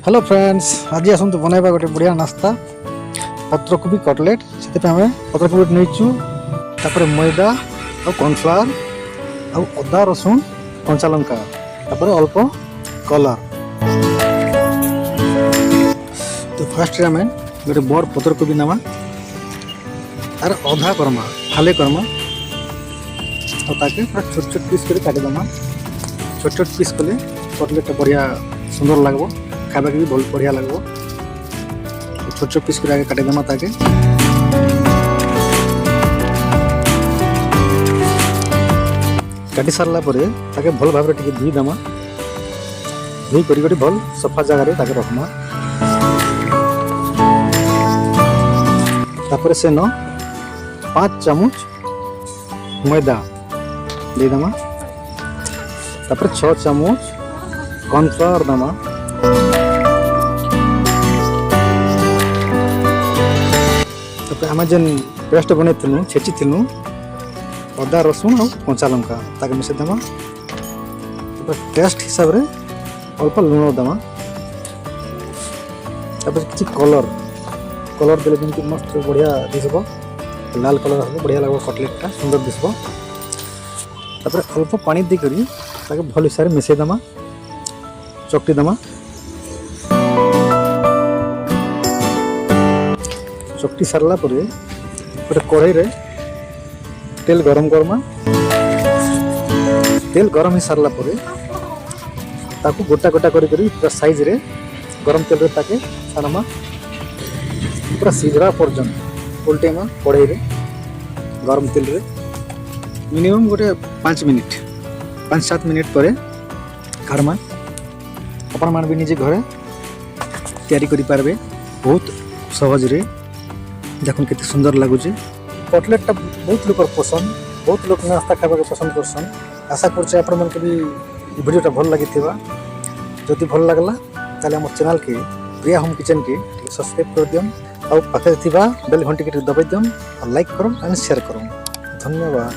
Hello friends, आज आसतु बनवा गोटे बढ़िया नास्ता पत्रकोबी कटलेट। से आम पत्रकोबी नहीं मैदा और कॉर्नफ्लावर और अदा रसुण कंचा लंका अल्प कलर। तो फास्ट आम गोटे बड़ पत्रकोबी नमा तार अधा करमा फाले करमा और पूरा छोट छोट पीस कर काटिदेमा। छोट छोट पीस कले कटलेट बढ़िया सुंदर लगो, खावा भी बहुत बढ़िया लगो। छोट छोट पीस कर काटिदेमा ताके काटी सारा ताके भल भाव टे धोईदेमा। धोई कर भल सफा जगह रखमा। तापर से न 5 चामच मैदा देदेमा। तापर 6 चामच कॉर्नफ्लावर देमा। तापर आम जेन पेस्ट बनई छेची अदा रसुण और कंचा लंका ताके मिसे देमा। टेस्ट हिसाब रे अल्प लुण देमा। किसी कलर कलर देले जमी मस्त बढ़िया दिसब, लाल कलर आसब बढ़िया लगो, कटलेटा सुंदर दिसब। तापर अल्प पानी देकर ताके भल हिसाब से मिसई देमा, चकटी देमा। चकटी सारा गोटे कढ़ाई रे तेल गरम करमा। तेल गरम हो सारा ताकू गोटा गोटा पूरा साइज रे गरम तेल रे ताके छानमा। पूरा सिझरा पर्यंत उल्टेमा कढ़ाई रे गरम तेल रे मिनिमम गोटे 5-7 मिनिट पर काढ़मा। आपण मान भी निजे घरे तैयारी करि पारबे बहुत सहज रे। देखुन केते सुंदर लागुचे कटलेट। बहुत लोग पसंद, बहुत लोग नास्ता खावा पसंद करसन। आशा करछे आपण मन के भी वीडियोटा भल लगी। जदि भल लगला ताले हमर चैनल के प्रिया होम किचन के सब्सक्राइब कर दियम और पाखे थिबा बेल घंटी के दबाई दियम और लाइक करम और शेयर करम। धन्यवाद।